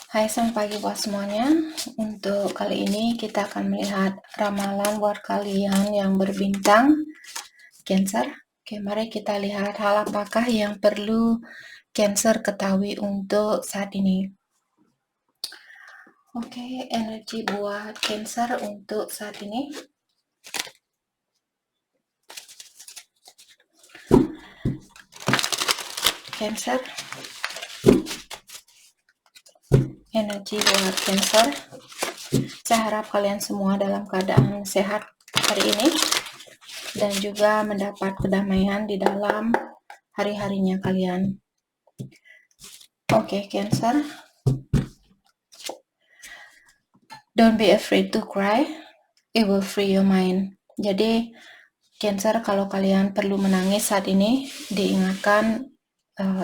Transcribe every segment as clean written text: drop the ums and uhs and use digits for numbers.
Hai, selamat pagi buat semuanya. Untuk kali ini kita akan melihat ramalan buat kalian yang berbintang Cancer. Oke, mari kita lihat hal apakah yang perlu Cancer ketahui untuk saat ini. Oke, energi buat Cancer untuk saat ini. Cancer. Energi buat Cancer. Saya harap kalian semua dalam keadaan sehat hari ini dan juga mendapat kedamaian di dalam hari-harinya kalian. Oke, Cancer. Don't be afraid to cry. It will free your mind. Jadi, Cancer, kalau kalian perlu menangis saat ini, diingatkan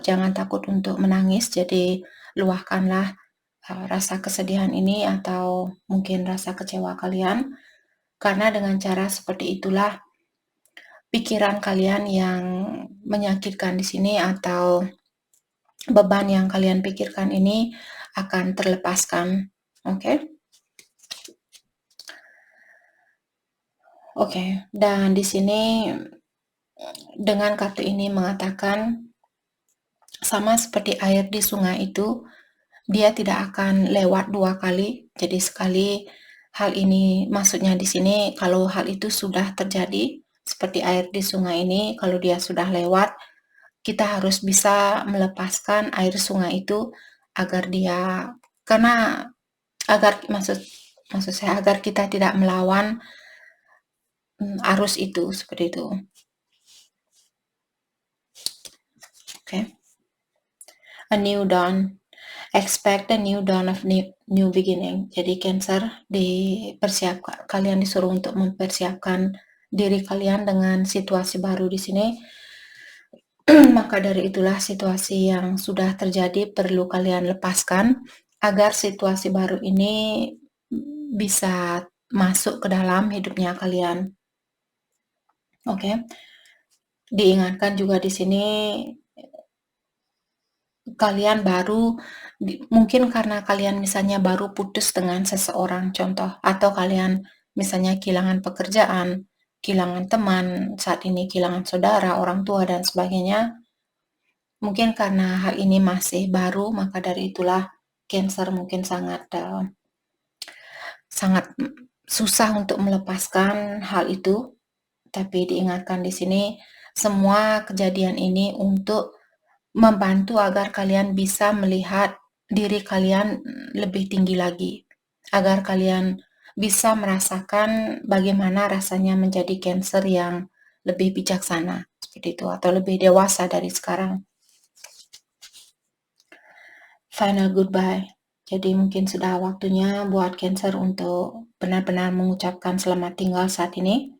jangan takut untuk menangis. Jadi, luahkanlah rasa kesedihan ini atau mungkin rasa kecewa kalian. Karena dengan cara seperti itulah pikiran kalian yang menyakitkan di sini atau beban yang kalian pikirkan ini akan terlepaskan. Oke? Oke, dan di sini dengan kartu ini mengatakan sama seperti air di sungai itu, dia tidak akan lewat 2 kali. Jadi sekali hal ini maksudnya di sini kalau hal itu sudah terjadi, seperti air di sungai ini, kalau dia sudah lewat, kita harus bisa melepaskan air sungai itu agar dia maksud saya agar kita tidak melawan arus itu, seperti itu. Okay. A new dawn. Expect a new dawn of new beginning. Jadi Cancer dipersiapkan, kalian disuruh untuk mempersiapkan diri kalian dengan situasi baru di sini. Maka dari itulah situasi yang sudah terjadi perlu kalian lepaskan agar situasi baru ini bisa masuk ke dalam hidupnya kalian. Oke. Diingatkan juga di sini kalian baru mungkin karena kalian misalnya baru putus dengan seseorang contoh, atau kalian misalnya kehilangan pekerjaan, kehilangan teman, saat ini kehilangan saudara, orang tua dan sebagainya. Mungkin karena hal ini masih baru, maka dari itulah Cancer mungkin sangat susah untuk melepaskan hal itu. Tapi diingatkan di sini semua kejadian ini untuk membantu agar kalian bisa melihat diri kalian lebih tinggi lagi, agar kalian bisa merasakan bagaimana rasanya menjadi Cancer yang lebih bijaksana seperti itu, atau lebih dewasa dari sekarang. Final goodbye. Jadi mungkin sudah waktunya buat Cancer untuk benar-benar mengucapkan selamat tinggal saat ini.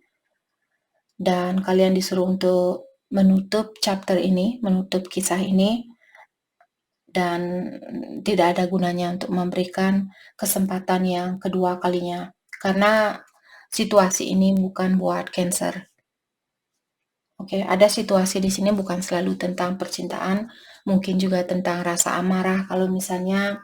Dan kalian disuruh untuk menutup chapter ini, menutup kisah ini, dan tidak ada gunanya untuk memberikan kesempatan yang kedua kalinya, karena situasi ini bukan buat Cancer. Oke, ada situasi di sini bukan selalu tentang percintaan, mungkin juga tentang rasa amarah. Kalau misalnya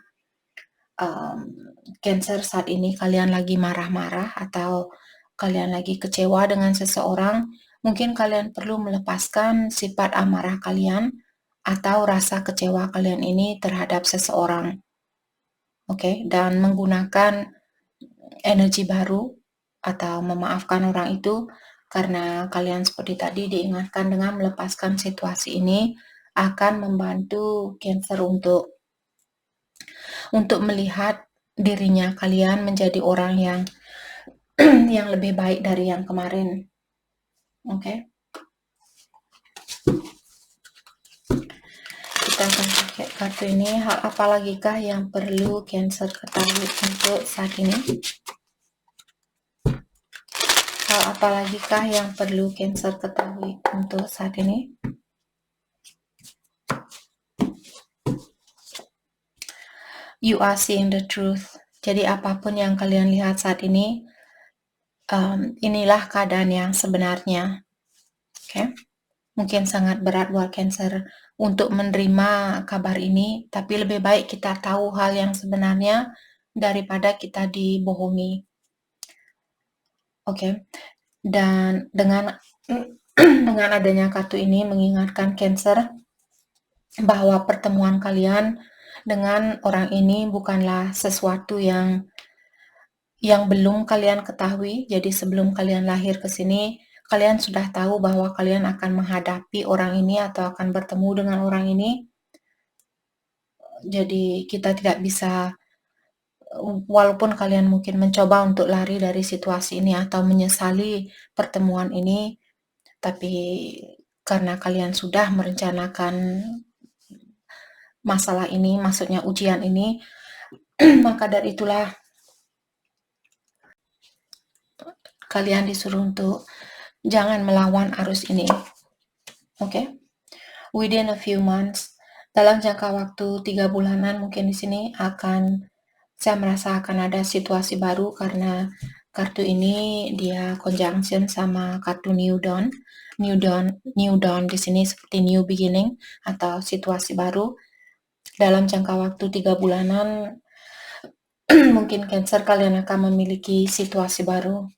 Cancer saat ini kalian lagi marah-marah atau kalian lagi kecewa dengan seseorang, mungkin kalian perlu melepaskan sifat amarah kalian atau rasa kecewa kalian ini terhadap seseorang. Oke, dan menggunakan energi baru atau memaafkan orang itu, karena kalian seperti tadi diingatkan dengan melepaskan situasi ini akan membantu Cancer untuk melihat dirinya kalian menjadi orang yang yang lebih baik dari yang kemarin. Oke. Kita akan pakai kartu ini. Hal apa lagi kah yang perlu Cancer ketahui untuk saat ini? Hal apa lagi kah yang perlu Cancer ketahui untuk saat ini? You are seeing the truth. Jadi apapun yang kalian lihat saat ini, inilah keadaan yang sebenarnya. Oke. Mungkin sangat berat buat Cancer untuk menerima kabar ini, tapi lebih baik kita tahu hal yang sebenarnya daripada kita dibohongi. Oke. Dan dengan dengan adanya kartu ini mengingatkan Cancer bahwa pertemuan kalian dengan orang ini bukanlah sesuatu yang belum kalian ketahui. Jadi sebelum kalian lahir ke sini, kalian sudah tahu bahwa kalian akan menghadapi orang ini atau akan bertemu dengan orang ini. Jadi kita tidak bisa, walaupun kalian mungkin mencoba untuk lari dari situasi ini atau menyesali pertemuan ini, tapi karena kalian sudah merencanakan masalah ini, maksudnya ujian ini, maka dari itulah kalian disuruh untuk jangan melawan arus ini. Oke? Within a few months, dalam jangka waktu 3 bulanan mungkin di sini saya merasa akan ada situasi baru karena kartu ini dia conjunction sama kartu New Dawn. New Dawn di sini seperti new beginning atau situasi baru. Dalam jangka waktu 3 bulanan mungkin Cancer kalian akan memiliki situasi baru.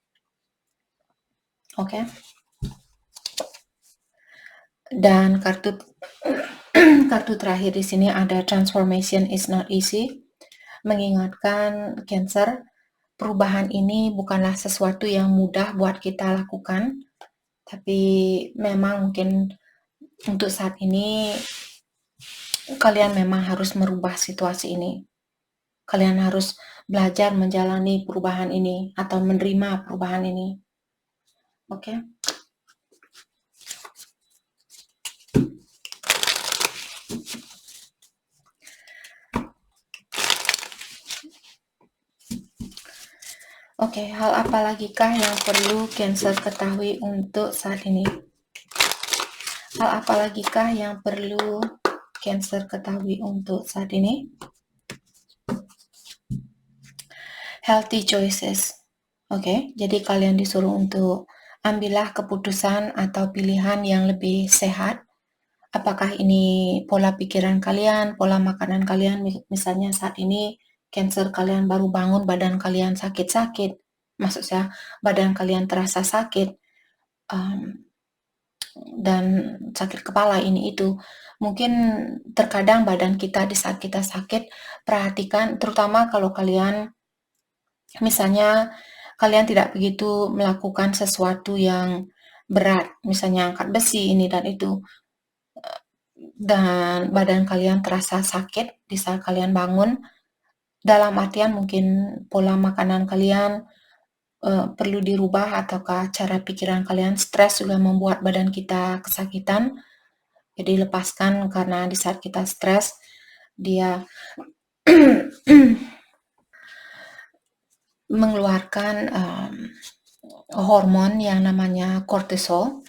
Oke? Dan kartu terakhir di sini ada transformation is not easy, mengingatkan Cancer perubahan ini bukanlah sesuatu yang mudah buat kita lakukan, tapi memang mungkin untuk saat ini kalian memang harus merubah situasi ini. Kalian harus belajar menjalani perubahan ini atau menerima perubahan ini. Oke? Oke, hal apa lagikah yang perlu Cancer ketahui untuk saat ini? Hal apa lagikah yang perlu Cancer ketahui untuk saat ini? Healthy choices. Oke, jadi kalian disuruh untuk ambillah keputusan atau pilihan yang lebih sehat. Apakah ini pola pikiran kalian, pola makanan kalian, misalnya saat ini Cancer kalian baru bangun, badan kalian sakit-sakit, maksud saya badan kalian terasa sakit, dan sakit kepala ini itu. Mungkin terkadang badan kita di saat kita sakit, perhatikan terutama kalau kalian misalnya kalian tidak begitu melakukan sesuatu yang berat, misalnya angkat besi ini dan itu, dan badan kalian terasa sakit di saat kalian bangun, dalam artian mungkin pola makanan kalian perlu dirubah ataukah cara pikiran kalian. Stres juga membuat badan kita kesakitan, jadi lepaskan karena di saat kita stres dia mengeluarkan hormon yang namanya kortisol.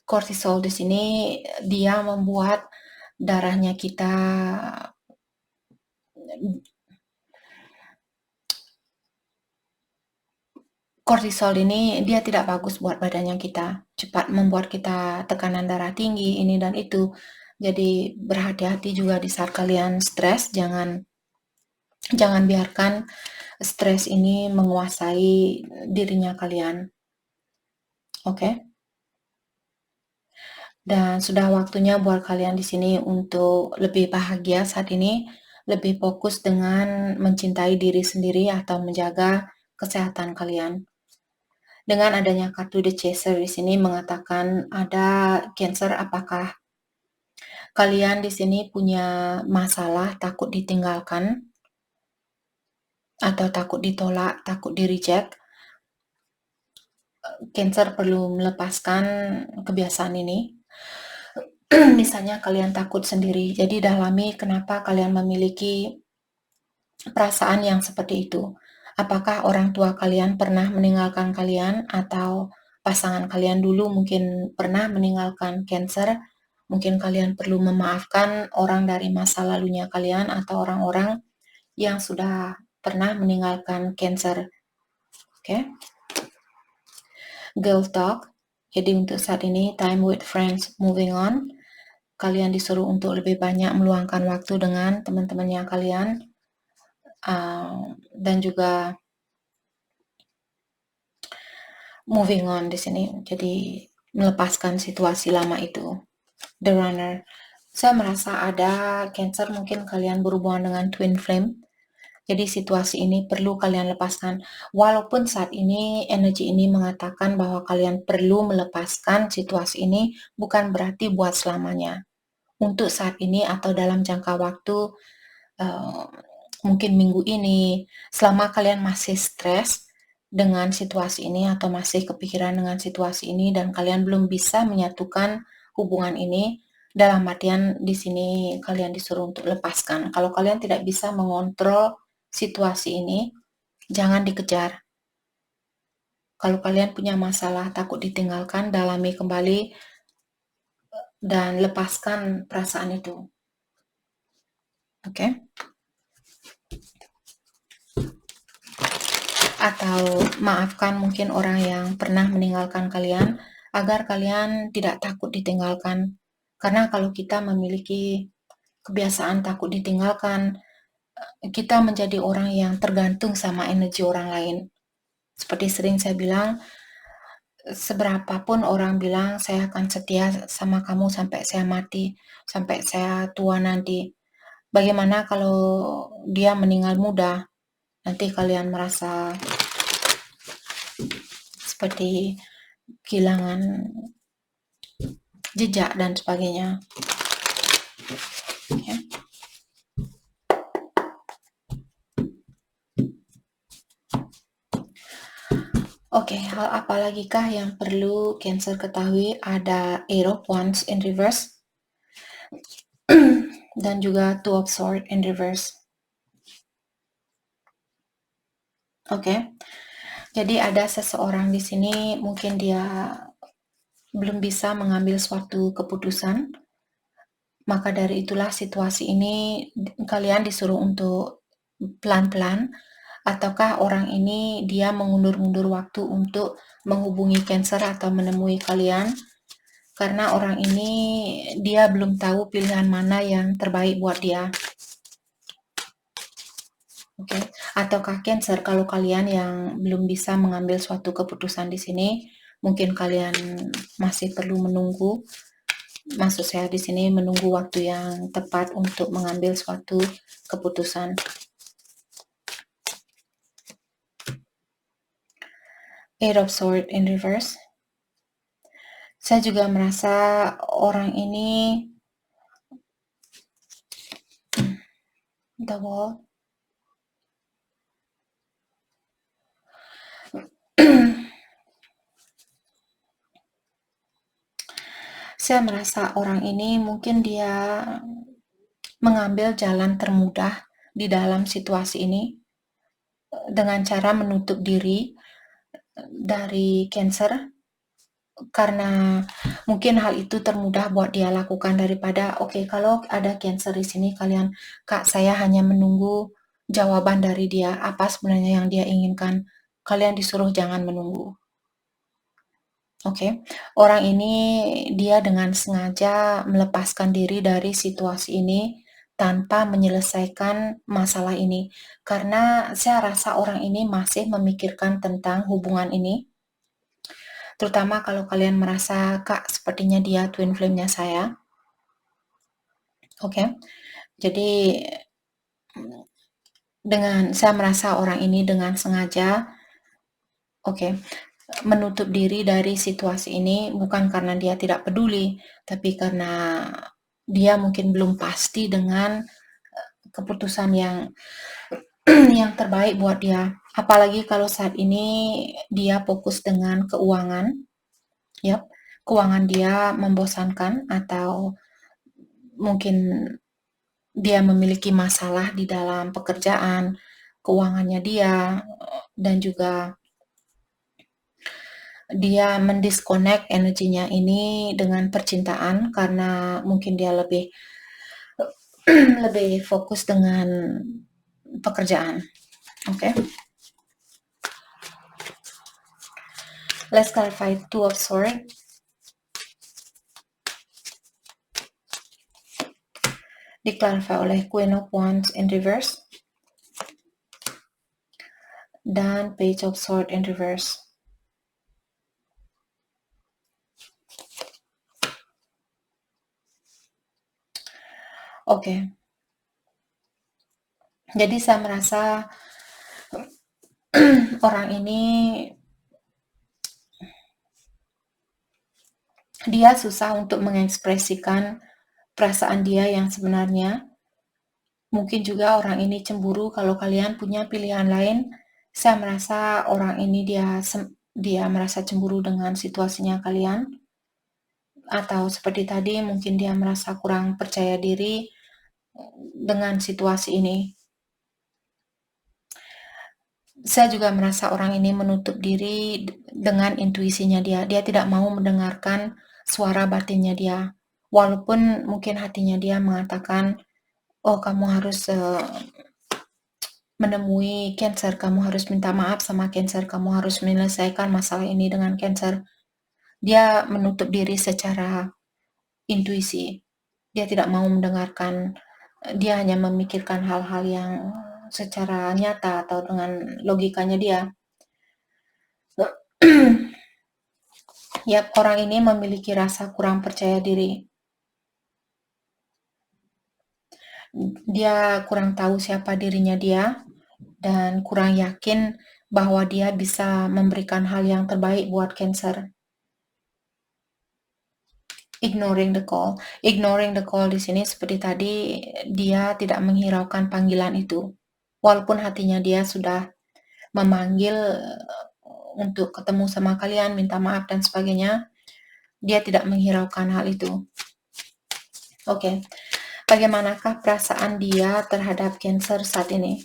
Kortisol di sini dia membuat darahnya kita kortisol ini dia tidak bagus buat badannya kita, cepat membuat kita tekanan darah tinggi ini dan itu. Jadi berhati-hati juga di saat kalian stres, jangan biarkan stres ini menguasai dirinya kalian. Oke? Dan sudah waktunya buat kalian di sini untuk lebih bahagia saat ini, lebih fokus dengan mencintai diri sendiri atau menjaga kesehatan kalian. Dengan adanya kartu The Chaser di sini mengatakan ada Cancer, apakah kalian di sini punya masalah takut ditinggalkan atau takut ditolak, takut di-reject? Cancer perlu melepaskan kebiasaan ini. Misalnya kalian takut sendiri, jadi dalami kenapa kalian memiliki perasaan yang seperti itu. Apakah orang tua kalian pernah meninggalkan kalian atau pasangan kalian dulu mungkin pernah meninggalkan Cancer? Mungkin kalian perlu memaafkan orang dari masa lalunya kalian atau orang-orang yang sudah pernah meninggalkan Cancer. Oke? Girl talk. Jadi untuk saat ini, time with friends moving on. Kalian disuruh untuk lebih banyak meluangkan waktu dengan teman-temannya kalian, dan juga moving on di sini. Jadi melepaskan situasi lama itu. The Runner. Saya merasa ada Cancer, mungkin kalian berhubungan dengan twin flame. Jadi situasi ini perlu kalian lepaskan. Walaupun saat ini energi ini mengatakan bahwa kalian perlu melepaskan situasi ini, bukan berarti buat selamanya. Untuk saat ini atau dalam jangka waktu, mungkin minggu ini, selama kalian masih stres dengan situasi ini atau masih kepikiran dengan situasi ini dan kalian belum bisa menyatukan hubungan ini, dalam artian di sini kalian disuruh untuk lepaskan. Kalau kalian tidak bisa mengontrol situasi ini, jangan dikejar. Kalau kalian punya masalah takut ditinggalkan, dalami kembali dan lepaskan perasaan itu. Oke? Atau maafkan mungkin orang yang pernah meninggalkan kalian, agar kalian tidak takut ditinggalkan. Karena kalau kita memiliki kebiasaan takut ditinggalkan, kita menjadi orang yang tergantung sama energi orang lain. Seperti sering saya bilang, seberapapun orang bilang saya akan setia sama kamu sampai saya mati, sampai saya tua nanti. Bagaimana kalau dia meninggal muda? Nanti kalian merasa seperti kehilangan jejak dan sebagainya. Ya. Oke, hal apa lagi kah yang perlu Cancer ketahui? Ada Eight of Wands in reverse dan juga Two of Swords in reverse. Oke. Jadi ada seseorang di sini, mungkin dia belum bisa mengambil suatu keputusan. Maka dari itulah situasi ini kalian disuruh untuk pelan-pelan, ataukah orang ini dia mengundur-undur waktu untuk menghubungi Cancer atau menemui kalian, karena orang ini dia belum tahu pilihan mana yang terbaik buat dia. Oke, ataukah Cancer, kalau kalian yang belum bisa mengambil suatu keputusan di sini, mungkin kalian masih perlu menunggu. Maksud saya di sini menunggu waktu yang tepat untuk mengambil suatu keputusan. Eight of Swords in reverse. Saya juga merasa orang ini the Wall. Saya merasa orang ini mungkin dia mengambil jalan termudah di dalam situasi ini dengan cara menutup diri dari Cancer, karena mungkin hal itu termudah buat dia lakukan daripada kalau ada Cancer di sini kalian, Kak, saya hanya menunggu jawaban dari dia, apa sebenarnya yang dia inginkan. Kalian disuruh jangan menunggu. Orang ini dia dengan sengaja melepaskan diri dari situasi ini tanpa menyelesaikan masalah ini. Karena saya rasa orang ini masih memikirkan tentang hubungan ini. Terutama kalau kalian merasa, Kak, sepertinya dia twin flame-nya saya. Jadi saya merasa orang ini dengan sengaja menutup diri dari situasi ini, bukan karena dia tidak peduli, tapi karena dia mungkin belum pasti dengan keputusan yang terbaik buat dia. Apalagi kalau saat ini dia fokus dengan keuangan. Keuangan dia membosankan, atau mungkin dia memiliki masalah di dalam pekerjaan, keuangannya dia, dan juga dia mendisconnect energinya ini dengan percintaan karena mungkin dia lebih fokus dengan pekerjaan. Let's clarify Two of Swords. Diklarify oleh Queen of Wands in reverse dan Page of Swords in reverse. Oke. Jadi saya merasa orang ini dia susah untuk mengekspresikan perasaan dia yang sebenarnya. Mungkin juga orang ini cemburu kalau kalian punya pilihan lain. Saya merasa orang ini dia merasa cemburu dengan situasinya kalian. Atau seperti tadi mungkin dia merasa kurang percaya diri dengan situasi ini. Saya juga merasa orang ini menutup diri dengan intuisinya dia. Dia tidak mau mendengarkan suara batinnya dia. Walaupun mungkin hatinya dia mengatakan, oh kamu harus menemui Cancer, kamu harus minta maaf sama Cancer, kamu harus menyelesaikan masalah ini dengan Cancer. Dia menutup diri secara intuisi. Dia tidak mau mendengarkan, dia hanya memikirkan hal-hal yang secara nyata atau dengan logikanya dia. Ya, orang ini memiliki rasa kurang percaya diri. Dia kurang tahu siapa dirinya dia dan kurang yakin bahwa dia bisa memberikan hal yang terbaik buat Cancer. Ignoring the call. Ignoring the call di sini seperti tadi, dia tidak menghiraukan panggilan itu. Walaupun hatinya dia sudah memanggil untuk ketemu sama kalian, minta maaf dan sebagainya, dia tidak menghiraukan hal itu. Oke. Bagaimanakah perasaan dia terhadap Cancer saat ini?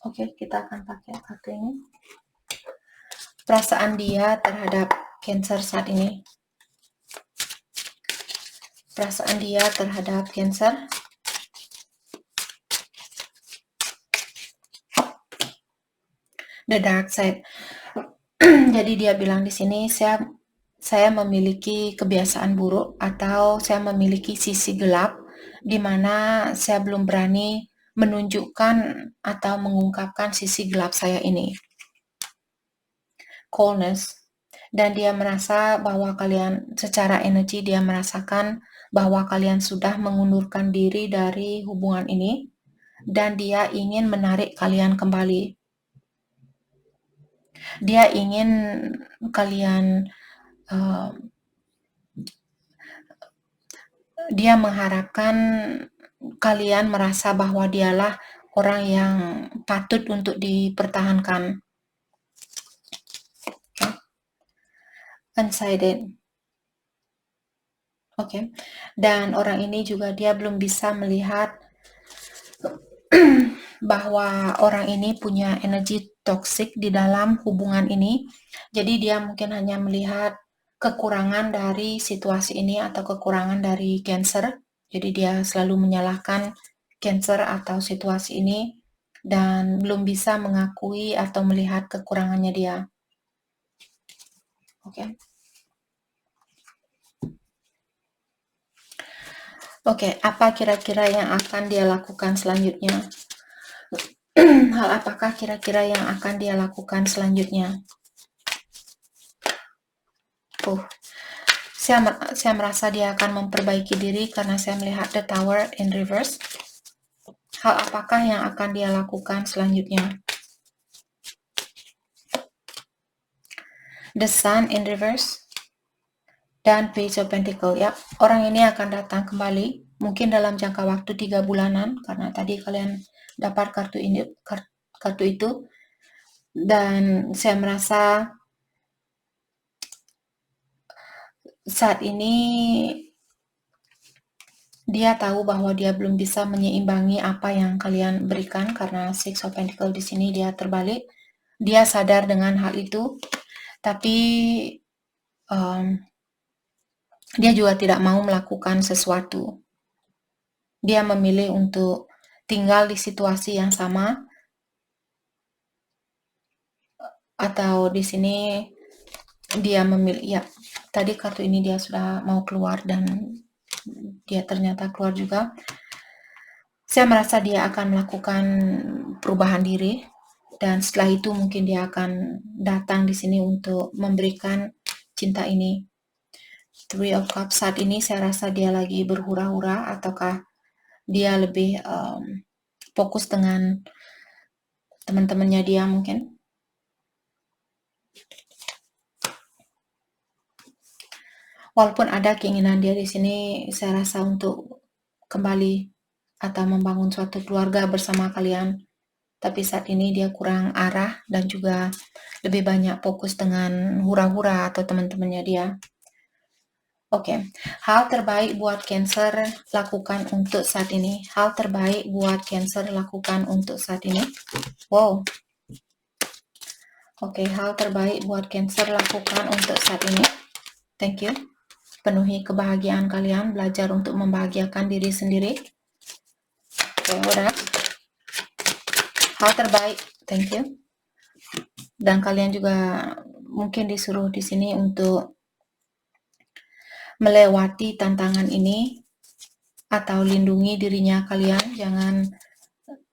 Oke, kita akan pakai kartu ini. Perasaan dia terhadap Cancer saat ini. Perasaan dia terhadap Cancer. The Dark Side. Jadi dia bilang di sini, saya memiliki kebiasaan buruk atau saya memiliki sisi gelap di mana saya belum berani menunjukkan atau mengungkapkan sisi gelap saya ini. Coldness. Dan dia merasa bahwa kalian secara energi dia merasakan bahwa kalian sudah mengundurkan diri dari hubungan ini dan dia ingin menarik kalian kembali. Dia ingin kalian dia mengharapkan kalian merasa bahwa dialah orang yang patut untuk dipertahankan. Okay. Undecided. Oke. Dan orang ini juga dia belum bisa melihat bahwa orang ini punya energi toksik di dalam hubungan ini. Jadi dia mungkin hanya melihat kekurangan dari situasi ini atau kekurangan dari Cancer. Jadi dia selalu menyalahkan Cancer atau situasi ini dan belum bisa mengakui atau melihat kekurangannya dia. Oke. Oke, apa kira-kira yang akan dia lakukan selanjutnya? Hal apakah kira-kira yang akan dia lakukan selanjutnya? Saya merasa dia akan memperbaiki diri karena saya melihat the Tower in reverse. Hal apakah yang akan dia lakukan selanjutnya? The Sun in reverse dan Page of Pentacles. Ya, orang ini akan datang kembali, mungkin dalam jangka waktu 3 bulanan karena tadi kalian dapat kartu itu. Dan saya merasa saat ini dia tahu bahwa dia belum bisa menyeimbangi apa yang kalian berikan karena Six of Pentacles di sini dia terbalik. Dia sadar dengan hal itu, tapi dia juga tidak mau melakukan sesuatu. Dia memilih untuk tinggal di situasi yang sama, atau di sini dia memilih, ya tadi kartu ini dia sudah mau keluar dan dia ternyata keluar juga. Saya merasa dia akan melakukan perubahan diri, dan setelah itu mungkin dia akan datang di sini untuk memberikan cinta ini. Three of Cups saat ini saya rasa dia lagi berhura-hura, ataukah dia lebih fokus dengan teman-temannya dia mungkin. Walaupun ada keinginan dia di sini, saya rasa untuk kembali atau membangun suatu keluarga bersama kalian. Tapi saat ini dia kurang arah dan juga lebih banyak fokus dengan hura-hura atau teman-temannya dia. Oke, hal terbaik buat Cancer lakukan untuk saat ini. Hal terbaik buat Cancer lakukan untuk saat ini. Wow. Oke, hal terbaik buat Cancer lakukan untuk saat ini. Thank you. Penuhi kebahagiaan kalian, belajar untuk membahagiakan diri sendiri. Oke, udah. Hal terbaik, thank you. Dan kalian juga mungkin disuruh di sini untuk melewati tantangan ini atau lindungi dirinya kalian, jangan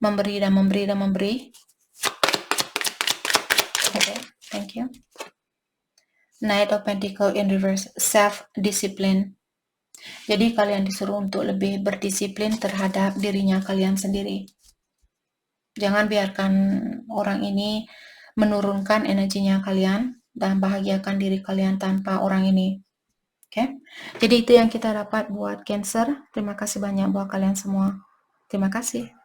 memberi dan memberi dan memberi. Oke, thank you. Knight of Pentacles in reverse, self-discipline. Jadi kalian disuruh untuk lebih berdisiplin terhadap dirinya kalian sendiri. Jangan biarkan orang ini menurunkan energinya kalian dan bahagiakan diri kalian tanpa orang ini. Oke, jadi itu yang kita dapat buat Cancer. Terima kasih banyak buat kalian semua. Terima kasih.